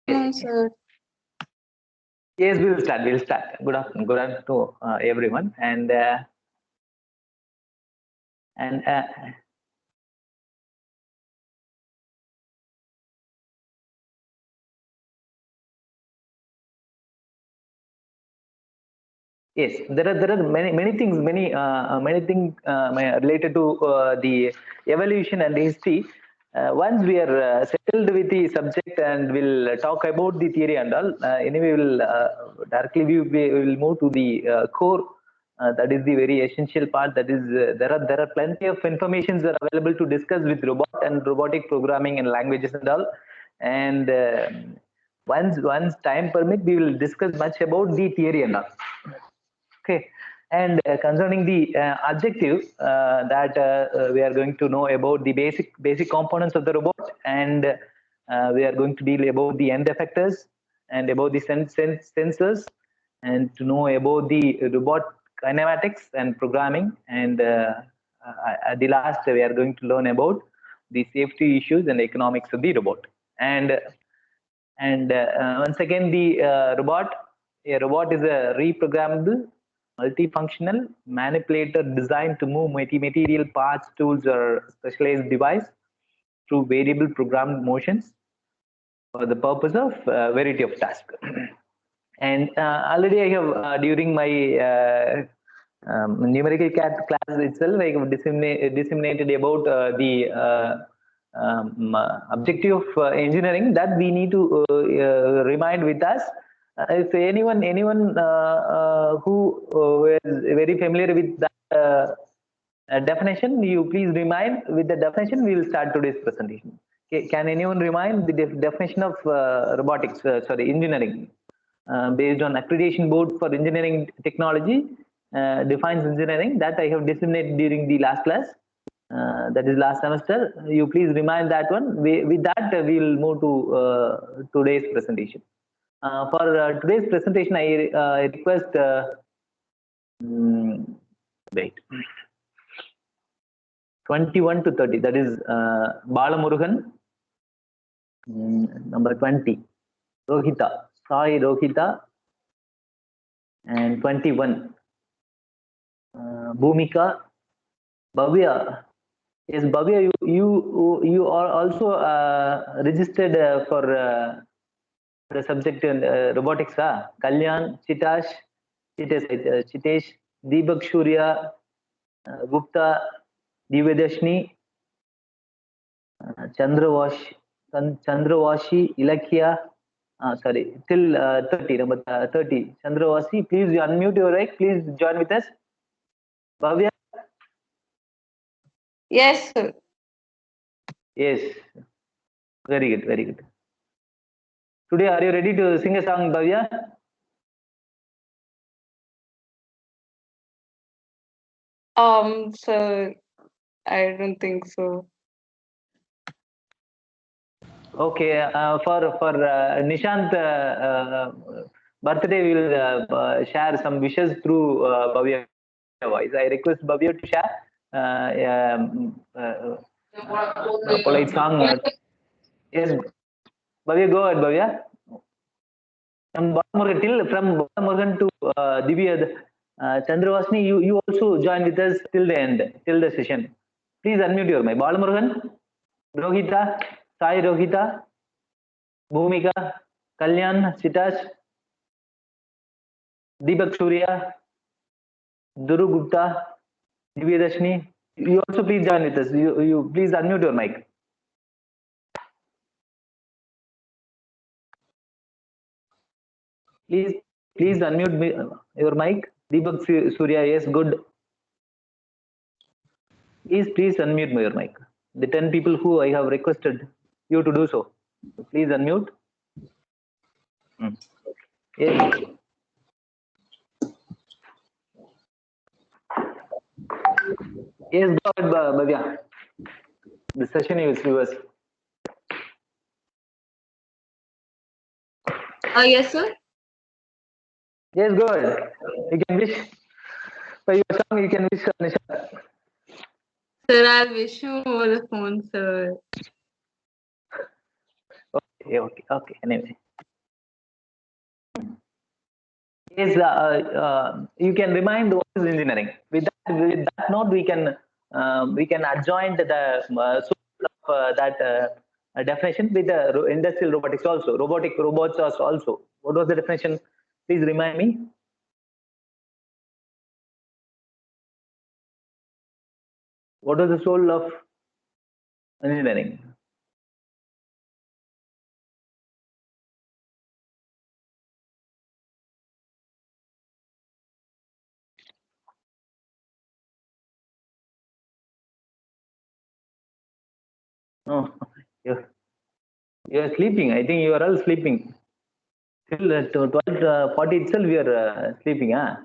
afternoon, sir. Yes, we will start. We'll start. Good afternoon. Good afternoon to everyone. And yes, there are many things related to the evolution and history. Once we are settled with the subject and we'll talk about the theory and all. Anyway, we'll directly we will move to the core. That is the very essential part. That is there are plenty of informations that are available to discuss with robot and robotic programming and languages and all. And once time permit, we will discuss much about the theory and all. Okay, and concerning the objective that we are going to know about the basic components of the robot, and we are going to deal about the end effectors and about the sensors, and to know about the robot kinematics and programming, and at the last we are going to learn about the safety issues and economics of the robot. And once again, the a robot is a reprogrammable, multifunctional manipulator designed to move material parts, tools, or specialized device through variable programmed motions for the purpose of variety of tasks. And already I have during my numerical class itself, I have disseminated about the objective of engineering, that we need to remind with us. If anyone who is very familiar with that definition, you please remind with the definition. We will start today's presentation. Okay. Can anyone remind the definition of robotics? Engineering, based on Accreditation Board for Engineering Technology defines engineering, that I have disseminated during the last class. That is last semester. You please remind that one. With that, we will move to today's presentation. For today's presentation, I request. Wait. 21 to 30. That is Balamurugan. Number 20. Rohita. Sai Rohita. And 21. Bhumika. Bhavya. Yes, Bhavya, you are also registered for the subject in robotics. Kalyan, Chitesh, Deepak Shurya, Gupta, Divyadashni, Chandravashi, Ilakya. Sorry, till 30, number 30. Chandravashi, please unmute your mic. Please join with us. Bhavya. Yes, sir. Yes. Very good, very good. Today, are you ready to sing a song, Bhavya? Sir, I don't think so. Okay, for Nishant birthday, we will share some wishes through Bhavya voice. I request Bhavya to share a polite song. Yes, Bhavya, go ahead, Bhavya. From Balamurgan to Divya Chandravasni, you also join with us till the end, till the session. Please unmute your mic. Balamurgan, Rohita, Sai Rohita, Bhumika, Kalyan, Chitesh, Deepak Surya, Duru Gupta, Divyadashni. You also please join with us. You please unmute your mic. Please unmute your mic. Deepak Surya, yes, good. Please unmute your mic. The 10 people who I have requested you to do so. Please unmute. Yes. Yes, go ahead, Bhavya. The session is yours. Yes, sir. Yes, go ahead. You can wish for your song. You can wish Nishant. Sir, I wish you over the phone, sir. Okay. Anyway. Yes, you can remind what is engineering. With that note, we can adjoin the source of that definition with the industrial robotics also. Robotic robots also. What was the definition? Please remind me. What was the soul of engineering? Oh, you're, you're sleeping. I think you are all sleeping. Till 12:40 itself, you are sleeping. Huh?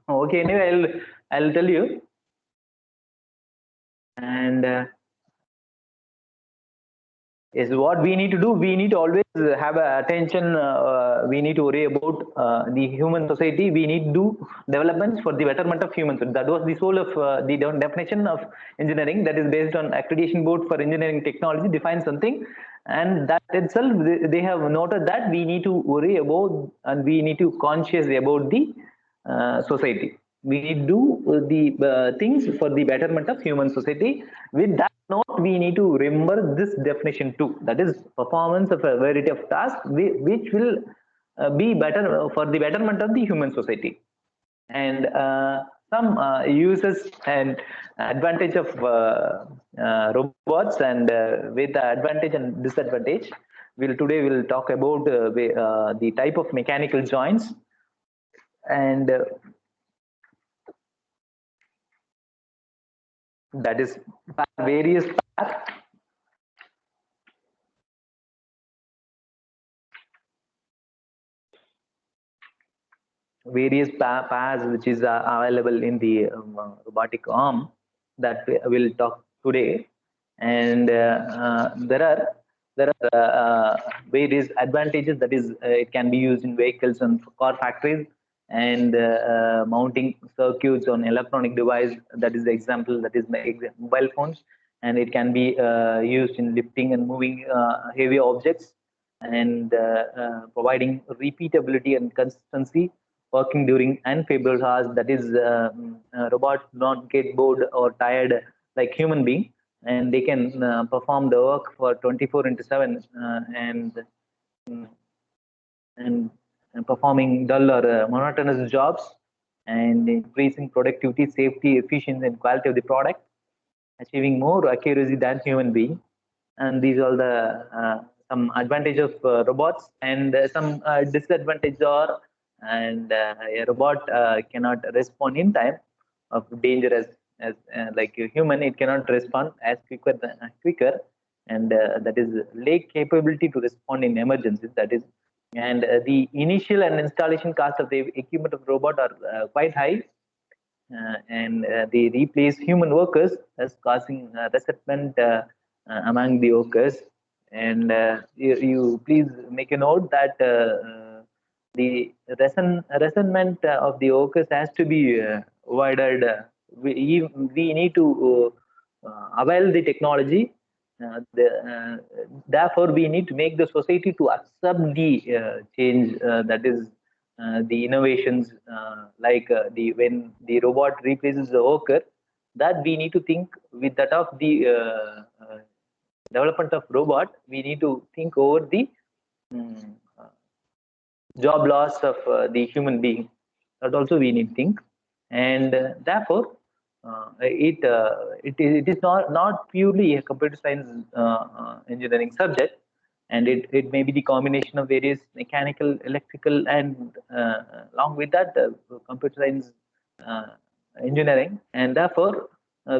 Okay, anyway, I'll tell you. And is what we need to do. We need to always have attention. We need to worry about the human society. We need to do developments for the betterment of humans. That was the soul of the definition of engineering, that is based on accreditation board for engineering technology defines something, and that itself they have noted that we need to worry about and we need to conscious about the society. We do the things for the betterment of human society. With that note, we need to remember this definition too. That is performance of a variety of tasks which will be better for the betterment of the human society. And some uses and advantage of robots, and with the advantage and disadvantage, we'll talk about the type of mechanical joints, and that is various paths which is available in the robotic arm that we will talk today. And there are various advantages, that is it can be used in vehicles and car factories, and mounting circuits on electronic device, that is the example, that is mobile phones. And it can be used in lifting and moving heavy objects, and providing repeatability and consistency, working during unfavorable hours, that is robots not get bored or tired like human being, and they can perform the work for 24 into 7, mm, and, and performing dull or monotonous jobs, and increasing productivity, safety, efficiency, and quality of the product, achieving more accuracy than human being. And these are the some advantage of robots, and some disadvantage are, and a robot cannot respond in time of danger as like a human, it cannot respond as quicker, and that is lack capability to respond in emergencies, that is. And the initial and installation cost of the equipment of robot are quite high, and they replace human workers, thus causing resentment among the workers. And you please make a note that the resentment of the workers has to be avoided. We need to avail the technology. Therefore, we need to make the society to accept the change, that is the innovations, like the when the robot replaces the worker, that we need to think with that of the development of robot, we need to think over the um, job loss of the human being, that also we need to think. And therefore it is not purely a computer science engineering subject, and it may be the combination of various mechanical, electrical, and along with that computer science uh, engineering. And therefore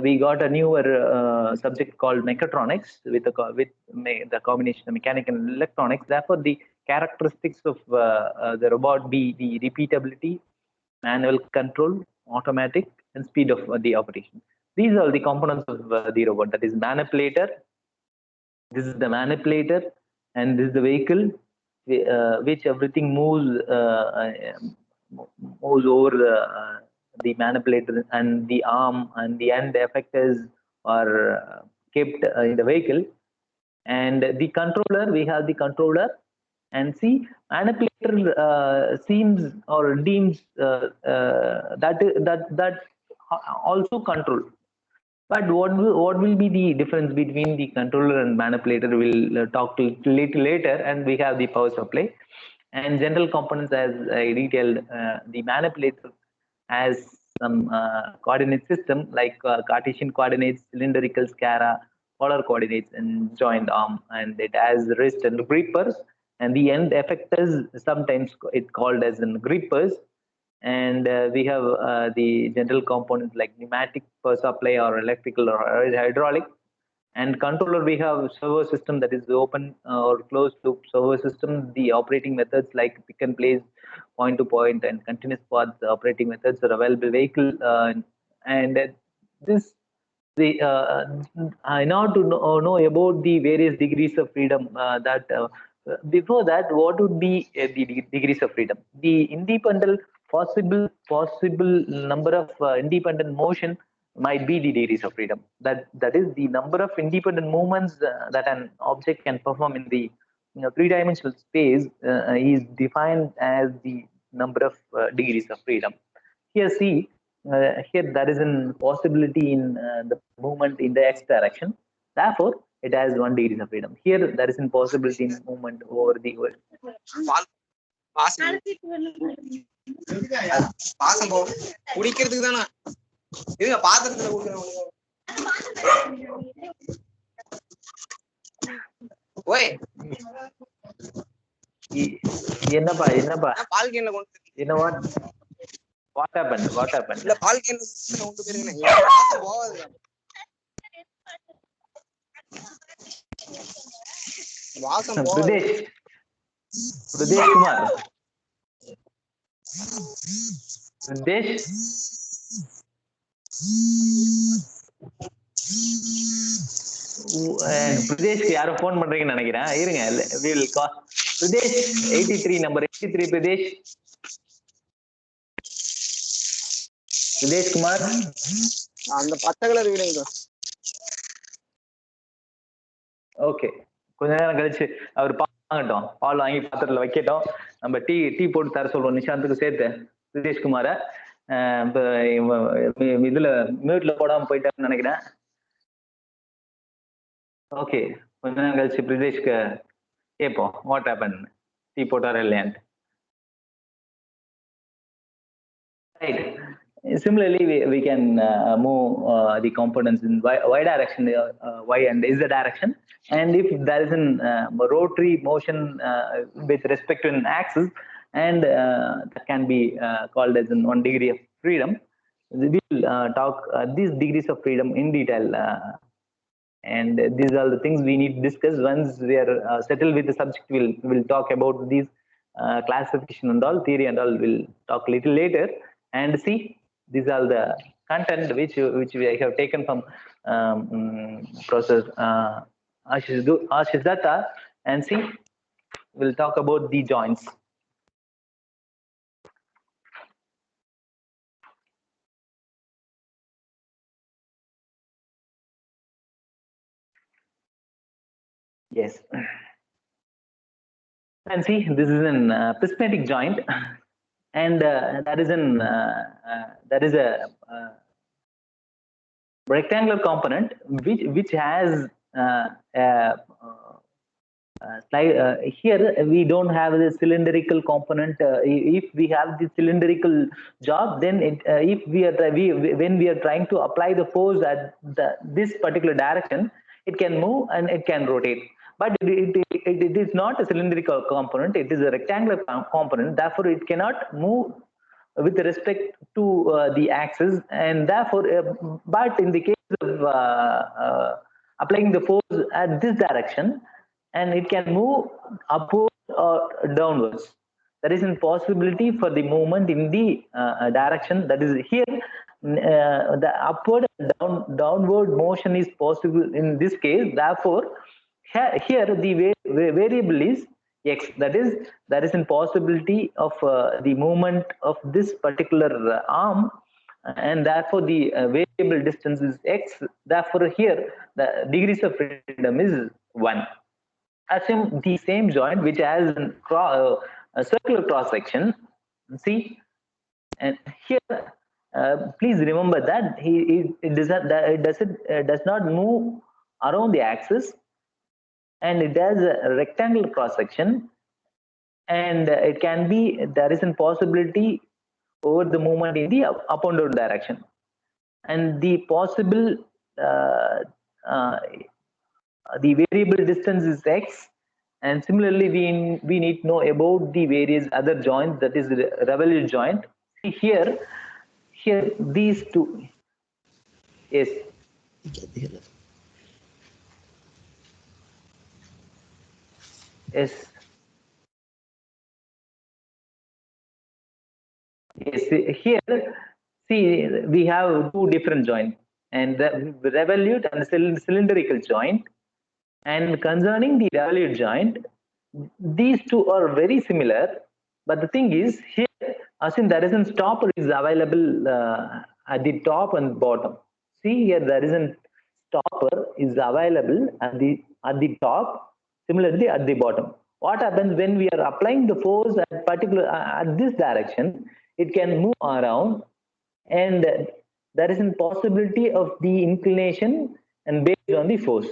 we got a newer subject called mechatronics, with the combination of mechanical and electronics. Therefore the characteristics of the robot be the repeatability, manual control, automatic, and speed of the operation. These are the components of the robot. That is manipulator. This is the manipulator, and this is the vehicle, which everything moves over the manipulator, and the arm and the end effectors are kept in the vehicle. And the controller, we have the controller, And see, manipulator seems or deems that also control. But what will be the difference between the controller and manipulator? We'll talk to later, and we have the power supply and general components as I detailed. The manipulator has some coordinate system like Cartesian coordinates, cylindrical scala, polar coordinates, and joint arm, and it has wrist and grippers. And the end effectors, sometimes it's called as in grippers, and we have the general components like pneumatic power supply or electrical or hydraulic. And controller, we have servo system, that is the open or closed loop servo system. The operating methods like pick and place, point to point, and continuous path operating methods are available vehicle. And this the in order to know about the various degrees of freedom, that before that, what would be the degrees of freedom? The independent possible number of independent motion might be the degrees of freedom. That is the number of independent movements that an object can perform in the three-dimensional space is defined as the number of degrees of freedom. Here, see, here there is a possibility in the movement in the x direction. Therefore, it has 1 degree of freedom. Here, there is a possibility in movement over the world. என்னப்பா what happened Pradesh Kumar Pradesh பிரதேஷ்க்கு யாரோ phone பண்றீங்கன்னு நினைக்கிறேன். இருங்க, we will call Pradesh 83 number 83 Pradesh Kumar அந்த பச்சை colour வீடுங்க. Okay, கொஞ்ச நேரம் கழிச்சு அவர் வாங்கட்டும், பால் வாங்கி பாத்திரத்துல வைக்கட்டும். நம்ம டீ போட்டு தர சொல்றோம் நிஷாந்துக்கு சேர்த்து பிரதேஷ் குமார. இதுல மியூட்ல போடாம போயிட்டாருன்னு நினைக்கிறேன். ஓகே, கொஞ்ச நேரம் கழிச்சு பிரதேஷ்க்கு கேட்போம் வாட் ஹேப்பன், டீ போட்டாரா இல்லையான்ட்டு. Right. Similarly, we can move the components in y direction, y and z direction. And if there is a rotary motion with respect to an axis, and that can be called as 1 degree of freedom. We will talk these degrees of freedom in detail. And these are the things we need to discuss. Once we are settled with the subject, we'll talk about these classification and all, theory and all. We'll talk a little later. And see, these are the content which we have taken from Professor Ashish Datta. And see, we'll talk about the joints. Yes. And see, this is an prismatic joint, and that is a rectangular component which has here we don't have the cylindrical component. If we have the cylindrical job, then when we are trying to apply the force at this particular direction, it can move and it can rotate. But it is not a cylindrical component, it is a rectangular component. Therefore, it cannot move with respect to the axis, and therefore, but in the case of applying the force at this direction, and it can move upwards or downwards. There is a possibility for the movement in the direction that is here. The upward and downward motion is possible in this case. Therefore, here the variable is x. That is, there is a possibility of the movement of this particular arm, and therefore the variable distance is x. Therefore, here the degrees of freedom is 1. assume the same joint which has a circular cross section. See, and here, please remember that it does not move around the axis, and it has a rectangular cross section, and it can be, there is a possibility over the movement in the up and down direction, and the possible uh, the variable distance is x, and similarly we need to know about the various other joints, that is the revolute joint. See here these two. Yes. Yes. Yes. Here, see, we have two different joints, and the revolute and cylindrical joint. And concerning the revolute joint, these two are very similar. But the thing is, here, assume there is a stopper is available at the top and bottom. See here, there is a stopper is available at the top, similarly at the bottom. What happens when we are applying the force at particular at this direction? It can move around, and there is a possibility of the inclination and based on the force,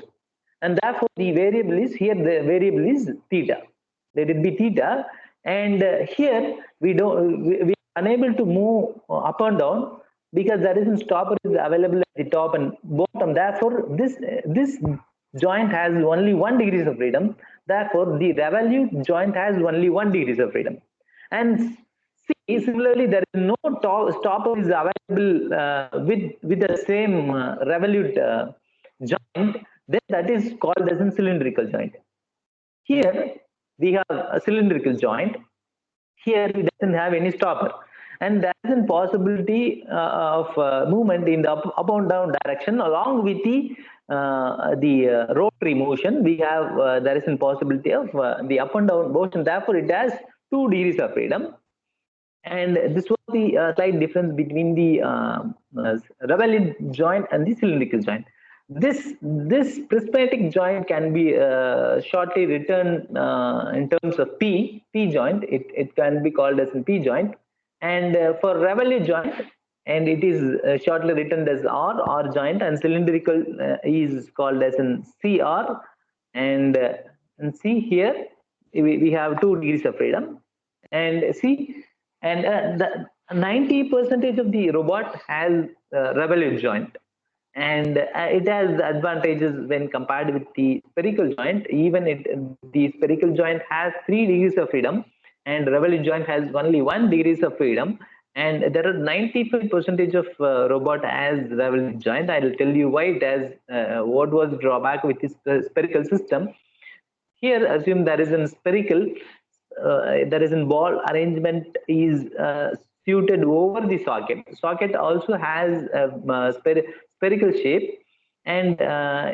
and therefore the variable is here, the variable is theta, let it be theta. And here we are unable to move up and down because there isn't stopper is available at the top and bottom. Therefore this joint has only 1 degrees of freedom. Therefore the revolute joint has only 1 degrees of freedom. And see, similarly, there is no stopper is available with the same revolute joint. Then that is called as a cylindrical joint. Here we have a cylindrical joint. Here it doesn't have any stopper, and there is a possibility of movement in the up and down direction along with the rotary motion. We have there is a possibility of the up and down motion. Therefore, it has 2 degrees of freedom. And this was the slight difference between the revolute joint and the cylindrical joint. This prismatic joint can be shortly written in terms of P joint. It can be called as a P joint. And for revolute joint, and it is shortly written as R joint, and cylindrical is called as an CR. And see here, we have 2 degrees of freedom. And see, and the 90% of the robot has revolute joint, and it has advantages when compared with the spherical joint. Even the spherical joint has 3 degrees of freedom, and revolute joint has only 1 degrees of freedom. And there are 95% of robot as revolute joint. I will tell you why it has what was drawback with this spherical system. Here, assume there is a spherical, there is a ball arrangement is suited over the socket. Socket also has a spherical shape, and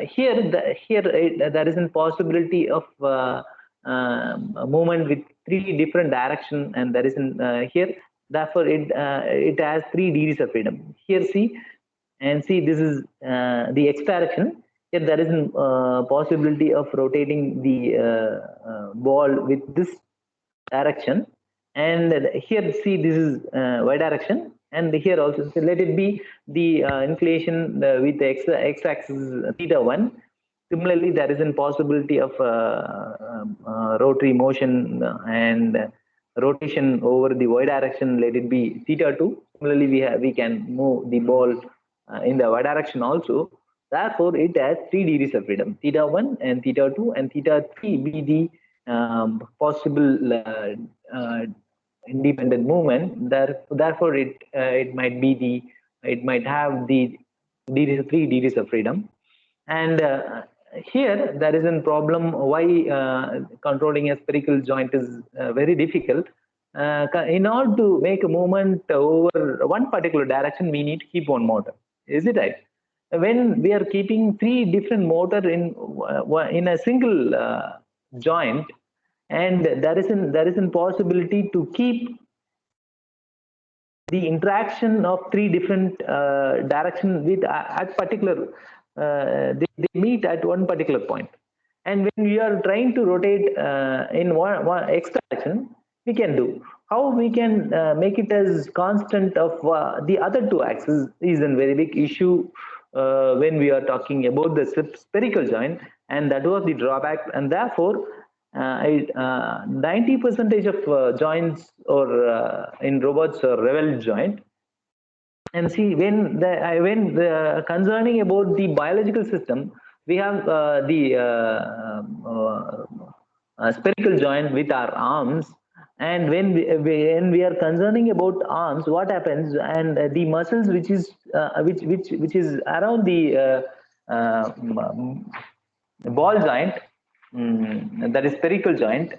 here there is a possibility of movement with 3 different directions, and there is here. Therefore, it has 3 degrees of freedom. Here, see, and see, this is the x direction. Here there is a possibility of rotating the ball with this direction, and here see, this is y direction, and here also, so let it be the inflation with the x-axis theta1. Similarly, there is a possibility of rotary motion and rotation over the y direction, let it be theta2. Similarly, we can move the ball in the y direction also. Therefore, it has 3 degrees of freedom, theta1 and theta2, and theta3 be the possible independent movement. Therefore, it might have the 3 degrees of freedom. And here there is a problem why controlling a spherical joint is very difficult. In order to make a movement over one particular direction, we need to keep one motor. Is it right? When we are keeping 3 different motor in a single joint, and there is a possibility to keep the interaction of 3 different direction with at particular they meet at one particular point, And when we are trying to rotate in one x direction, we can do. How we can make it as constant of the other two axes is a very big issue when we are talking about the spherical joint, and that was the drawback. And therefore, 90% of joints or in robots are revolute joint. And see, when the concerning about the biological system, we have spherical joint with our arms. And when we are concerning about arms, what happens? And the muscles which is around the ball joint, that is spherical joint,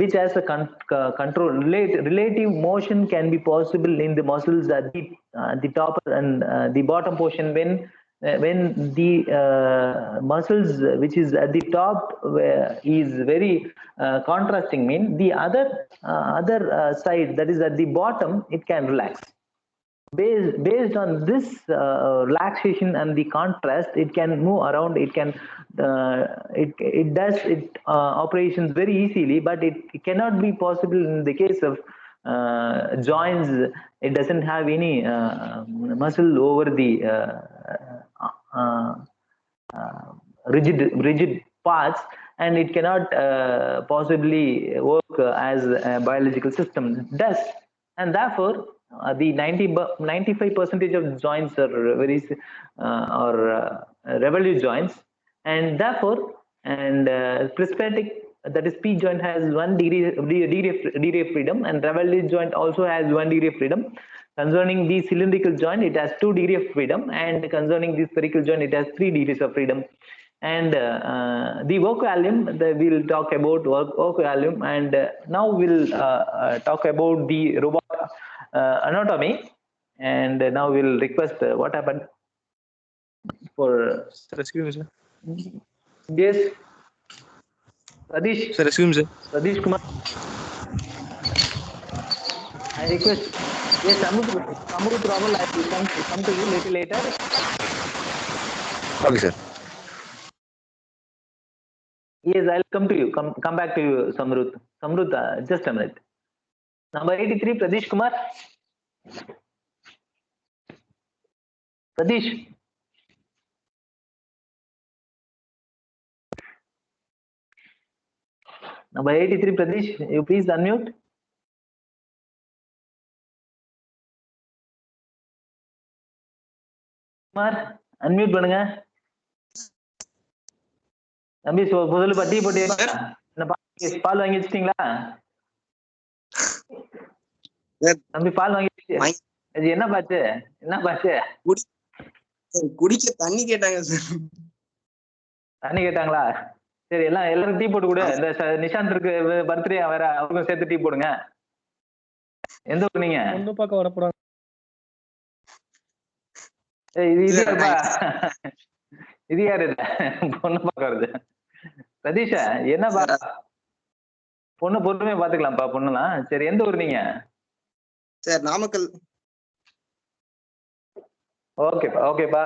which has a control. Relative motion can be possible in the muscles at the top and the bottom portion when the muscles which is at the top is very contrasting, mean the other side, that is at the bottom, it can relax. Based on this relaxation and the contrast, it can move around. It can it does it operations very easily, but it cannot be possible in the case of joints. It doesn't have any muscle over the rigid parts, and it cannot possibly work as a biological system does. And therefore, the 95% of joints are very revolute joints, and therefore, and prismatic, that is P joint, has 1 degree of freedom, and revolute joint also has 1 degree of freedom. Concerning the cylindrical joint, it has 2 degrees of freedom, and concerning the spherical joint, it has 3 degrees of freedom. And the work volume, we'll talk about work volume, and now we'll talk about the robot anatomy. And now we'll request what happened for. Sir, excuse me, sir. Yes, Sadish. Sir, excuse me, sir. Sadish Kumar. I request. Yes, Amrut Raval, I will come to you little later. Okay, sir. Yes, I'll come to you. Come back to you, Samrut. Samrut, just a minute. Number 83, Pradesh Kumar. Pradesh. Number 83, Pradesh, you please unmute. Kumar, unmute பண்ணுங்க. தம்பி முதல்ல tea போட்டியா? பால் வாங்கி வச்சிட்டீங்களா? தம்பி பால் வாங்கி என்ன பாச்சு? குடிக்க தண்ணி கேட்டாங்க சார். தண்ணி கேட்டாங்களா? சரி, எல்லாரும் டீ போட்டு கொடு. இந்த நிஷாந்த் இருக்கு பர்த்டே, வேற அவருக்கும் சேர்த்து டீ போடுங்க. எந்த ஊர் நீங்க? பொண்ணு பார்க்க வரப்போறாங்க. இது யாரு? பொண்ணு பார்க்க வருது. சதீஷ, என்னப்பா பொண்ணு பொறுமையா பாத்துக்கலாம்ப்பா, பொண்ணுலாம். சரி, எந்த ஊர் நீங்க? சார், நாமக்கல். ஓகேப்பா, ஓகேப்பா.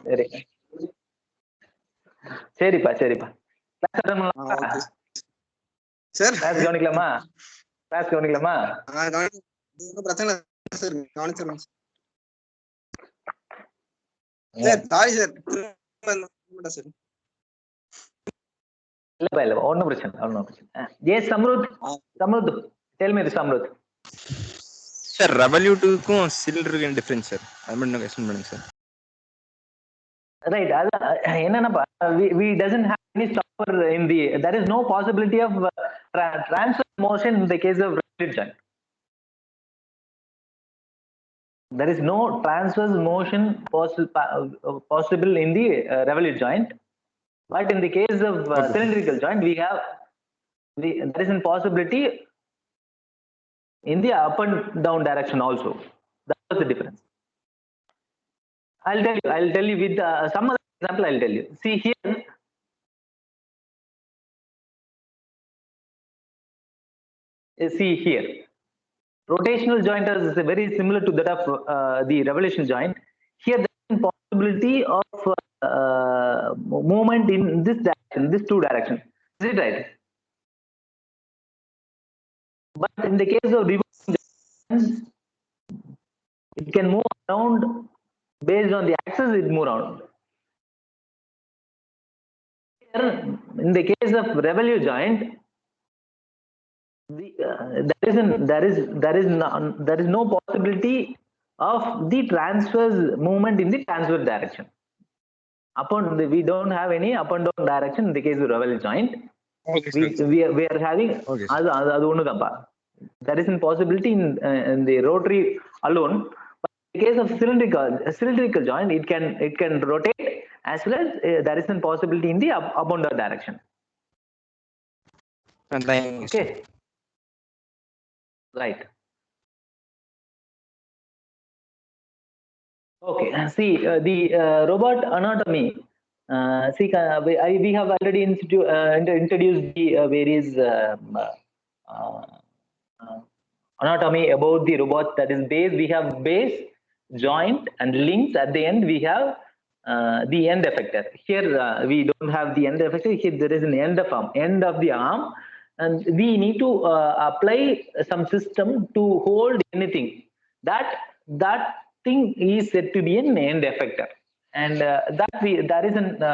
சரி, சரிப்பா, சரிப்பா. கிளாஸ் அட்டெண்ட் பண்ணலாமா சார்? கிளாஸ் கவனிக்கலாமா? கிளாஸ் கவனிக்கலாமா? பிரச்சனை இல்லை சார், கவனிச்சிடலாம் சார். Sorry sir. சார் இல்லப்பா, இல்ல, ஒன்னும் பிரச்சனை. Yes Samrudh, tell me Samrudh. Sir, ரெவல்யூட்டுக்கும் சிலிண்டருக்கும் டிஃபரன்ஸ் சார், அது மட்டும் எக்ஸ்பிளைன் பண்ணுங்க சார். Right, என்னன்னா, we doesn't have any stopper in the, there is no possibility of transfer motion in the case of revolute joint. There is no transverse motion possible in the revolute joint, but in the case of cylindrical joint, there is a possibility in the up and down direction also. That was the difference. I'll tell you with some other example. I'll tell you. See here. See here. Rotational joint is very similar to that of the revolution joint. Here, there is a possibility of movement in this direction, this two directions. Is it right? But in the case of reversing directions, it can move around based on the axis. It move around. Here, in the case of revolute joint, there is no possibility of the transverse movement in the transverse direction. We don't have any up and down direction in the case of revolute joint. Okay, sir. We are having Okay, sir. அது ஒண்ணுதான்ப்பா. There is a possibility in the rotary alone. But in the case of cylindrical joint, it can rotate as well as there is a possibility in the up and down direction. Okay. Right. Okay. See the robot anatomy. See, we have already introduced the various anatomy about the robot. That is base. We have base, joint, and links. At the end, we have the end effector. Here we don't have the end effector. Here there is an end of the arm, and we need to apply some system to hold anything. That thing is said to be an end effector. And that is a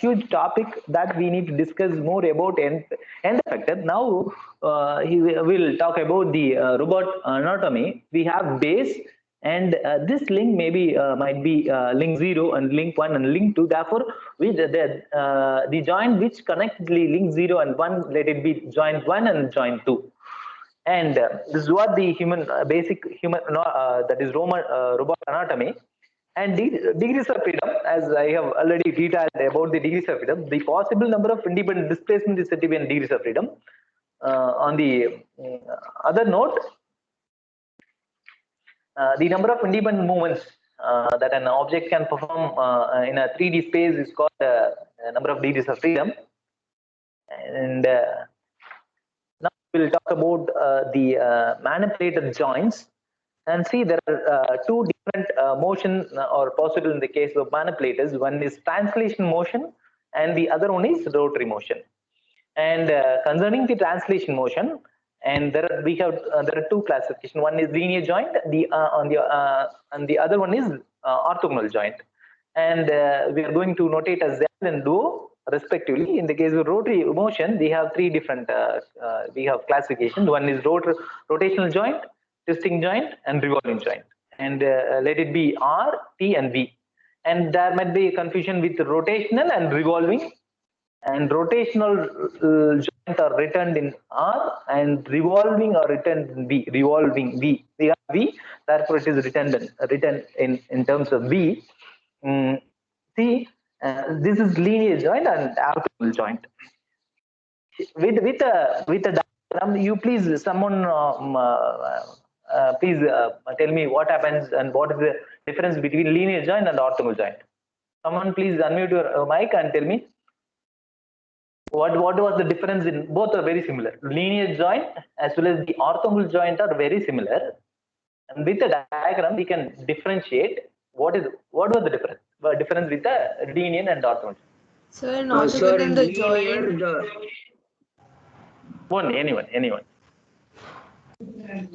huge topic that we need to discuss more about end effector. Now he will talk about the robot anatomy. We have base, and this link might be link 0 and link 1 and link 2. Therefore, with the joint which connects the link 0 and 1, let it be joint 1 and joint 2. And this is what the basic human that is robot anatomy. And degrees of freedom, as I have already detailed about the degrees of freedom, the possible number of independent displacement is said to be in degrees of freedom. On the other note, the number of independent movements that an object can perform in a 3D space is called number of degrees of freedom. And now we'll talk about the manipulated joints. And see, there are two different motion or possible in the case of manipulators. One is translation motion, and the other one is rotary motion. And concerning the translation motion, and there are two classifications. One is linear joint, and the other one is orthogonal joint. And we are going to notate as Z and duo respectively. In the case of rotary motion, we have three different classifications. One is rotational joint, twisting joint, and revolving joint. And let it be R, T, and V. And there might be a confusion with rotational and revolving. And rotational joint are returned in R, and revolving are returned in V. Revolving V. We have V, therefore it is written in terms of V. See, this is linear joint and orthogonal joint. With a diagram, you please someone. Please tell me what happens and what is the difference between linear joint and orthogonal joint. Someone please unmute your mic and tell me what was the difference in both. Are very similar. Linear joint as well as the orthogonal joint are very similar. And with the diagram, we can differentiate what was the difference. The difference with the linear and orthogonal. Sir, not within the joint. Anyone.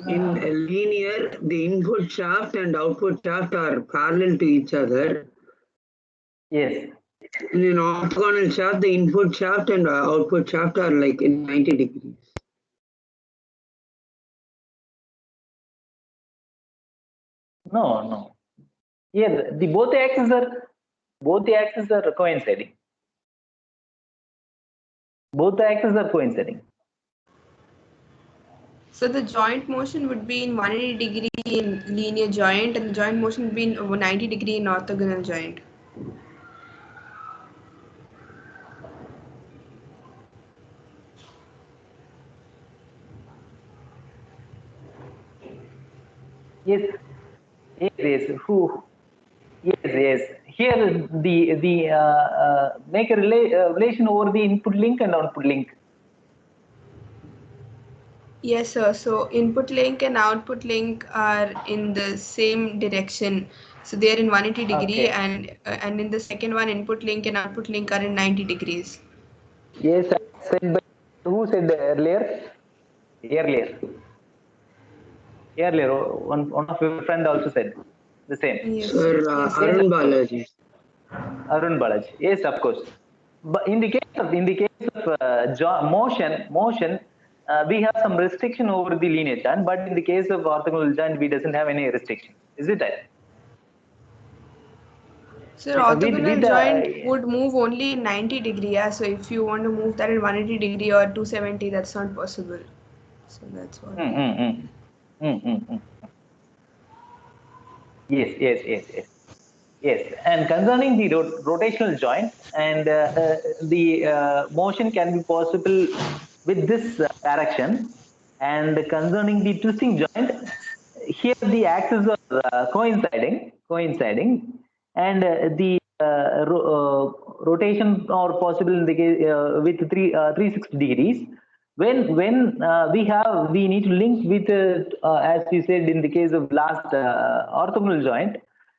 In linear, the input shaft and output shaft are parallel to each other. Yes. In an orthogonal shaft, the input shaft and output shaft are like in 90 degrees. No. Here, both the axes are coinciding. So the joint motion would be in 180 degree in linear joint, and the joint motion would be in 90 degree in orthogonal joint. Yes. Yes. Here the make a relation over the input link and output link. Yes, sir. So input link and output link are in the same direction. So they are in 180 degree, Okay. and in the second one, input link and output link are in 90 degrees. Yes, I said, but who said earlier? Earlier. Earlier, one of your friend also said the same. Yes, Sir, yes. Arun Balaji. Arun Balaji. Yes, of course. But in the case of motion, we have some restriction over the linear joint. But in the case of orthogonal joint, we doesn't have any restriction. Is it that? So With orthogonal the joint would move only in 90 degree. Yeah? So if you want to move that in 180 degree or 270, that's not possible. So that's what. mm, mm, mm, mm, mm, mm. Yes. Yes, and concerning the rotational joint, and the motion can be possible with this direction. And concerning the twisting joint, here the axes are coinciding, and the rotation are possible in the case with 360 degrees. When we need to link with as we said in the case of last orthogonal joint.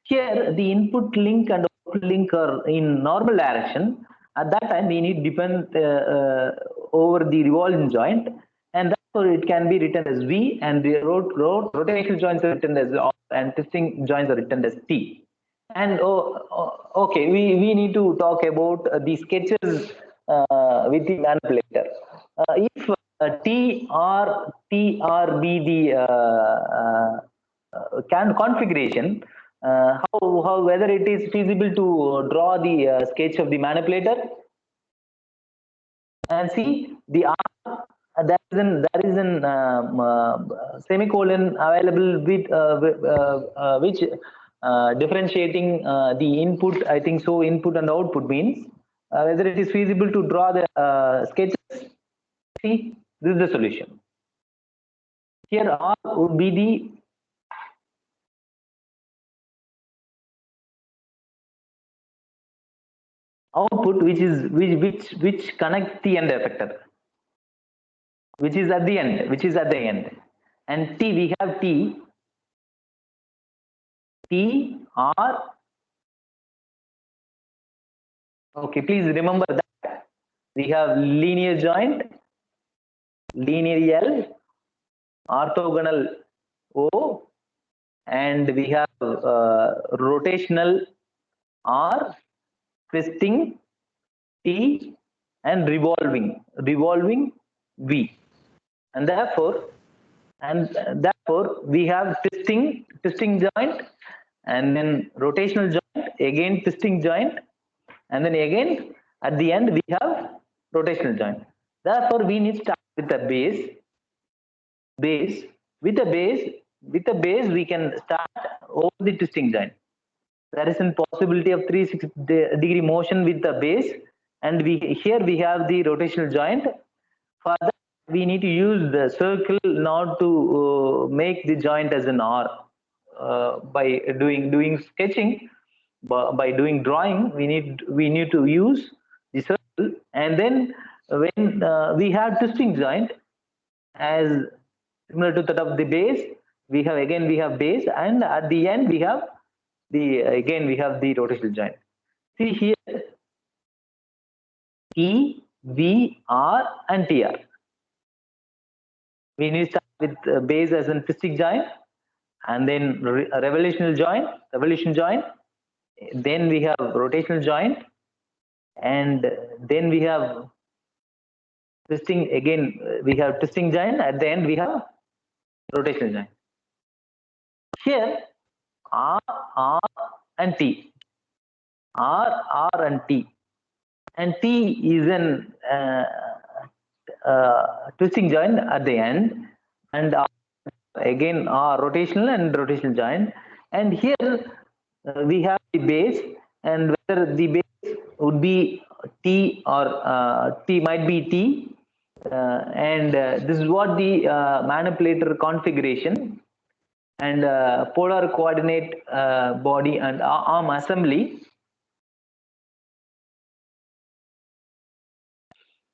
Here, the input link and output link are in normal direction. At that time, we need depend over the revolving joint, and therefore it can be written as V, and the rotational joints are written as R, and twisting joints are written as T. And okay, we need to talk about the sketches with the manipulator. If T or be the configuration, how whether it is feasible to draw the sketch of the manipulator, and see the R, there is an semicolon available with which differentiating the input. I think so. Input and output means whether it is feasible to draw the sketches. See, this is the solution. Here R would be the output, which connects the end effector, which is at the end, and T, we have T R. Okay, please remember that we have linear joint, linear L, orthogonal O, and we have rotational R, twisting T, and revolving V. And therefore we have twisting joint, and then rotational joint, again twisting joint, and then again at the end we have rotational joint. Therefore we need to start with the base. With a base we can start over the twisting joint. There is a possibility of 360 degree motion with the base, and here we have the rotational joint. For that we need to use the circle not to make the joint as an R. By doing sketching, by doing drawing, we need to use the circle. And then when we have twisting joint, as similar to that of the base, we have base, and at the end we have the rotational joint. See here, E, V, R, and TR. We need to start with base as a twisting joint, and then revolution joint. Then we have rotational joint, and then we have twisting. Again, we have twisting joint. At the end, we have rotational joint. Here, R, and T. R, and T. And T is an twisting joint at the end, and again R, rotational and rotational joint. And here we have the base, and whether the base would be T or T might be T, and this is what the manipulator configuration and polar coordinate body and arm assembly.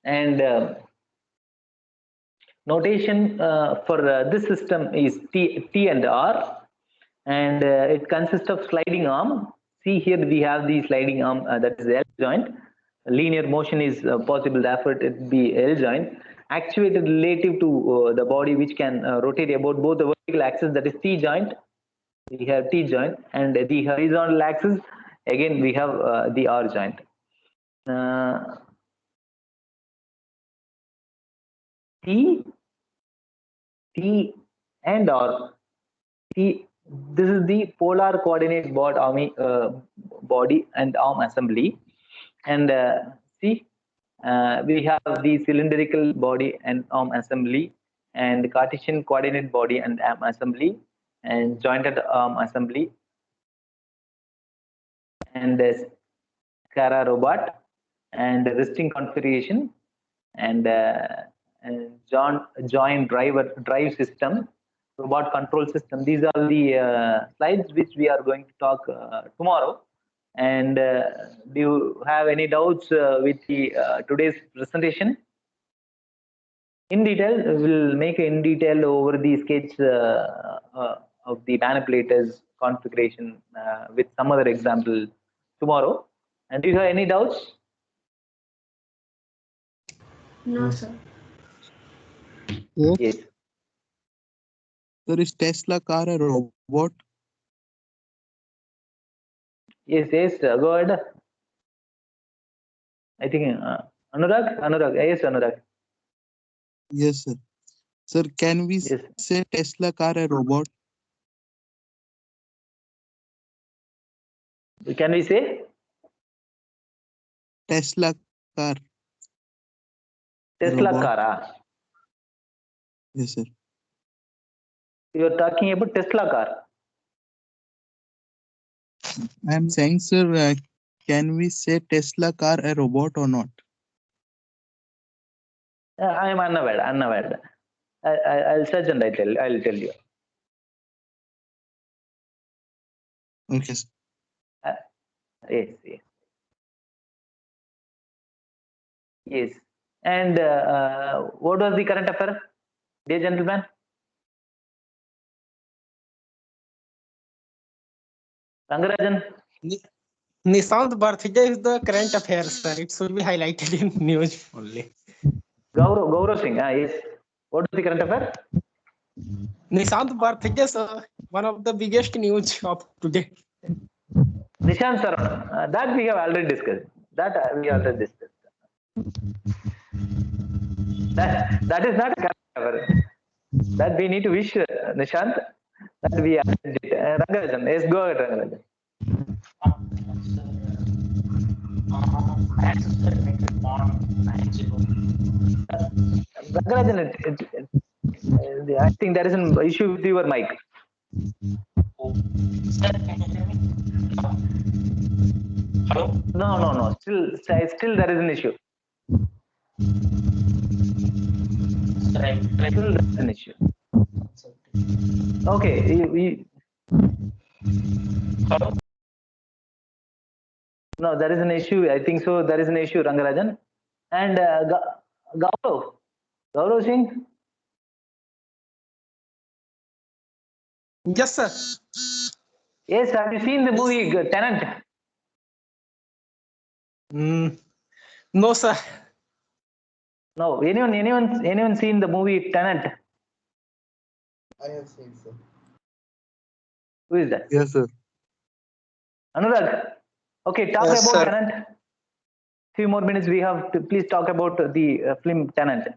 And notation for this system is T and R. and it consists of sliding arm. See here we have the sliding arm, that is the L joint. Linear motion is possible, therefore it will be L joint. Actuated relative to the body, which can rotate about both the vertical axis, that is T joint. We have T joint, and the horizontal axis, again we have the R joint. T and R. T, this is the polar coordinate body and arm assembly, and see, we have the cylindrical body and arm assembly, and Cartesian coordinate body and arm assembly, and jointed arm assembly, and SCARA robot, and resting configuration, and joint drive system, robot control system. These are the slides which we are going to talk tomorrow. And do you have any doubts with the today's presentation? In detail, we'll make in detail over the sketch of the manipulators configuration with some other example tomorrow. And do you have any doubts? No, sir. Yes. Sir, is Tesla car a robot? Yes, go ahead. I think Anurag, yes, Anurag. Yes, sir. Sir, can we Yes. say Tesla car a robot? Can we say Tesla car. Tesla Robot. car? Yes, sir. You are talking about Tesla car. I'm saying, sir, can we say Tesla car a robot or not? I am unaware. I'll search and I'll tell you. Okay, sir. Yes. And what was the current affair, dear gentlemen? Rangarajan? Nishant's birthday is the current affair, sir. It should be highlighted in news only. Gaurav Singh, yes. What is the current affair? Nishant's birthday, sir. One of the biggest news of today. Nishant sir, that we have already discussed. That is not a current affair. That we need to wish Nishant that we are Rangarajan. Yes, go ahead, Rangarajan. Rangarajan, I think there is an issue with your mic. Hello? No. Still there is an issue. Still there is an issue. Okay. Hello? No, there is an issue. I think so. There is an issue, Rangarajan. And Gaurav Singh. Yes, sir. Yes, have you seen the movie Tenant? No, sir. No. Anyone seen the movie Tenant? I have seen, sir. Who is that? Yes, sir. Anurag. Okay, talk Yes, about sir. Tenant. Few more minutes we have to please talk about the film Tenant.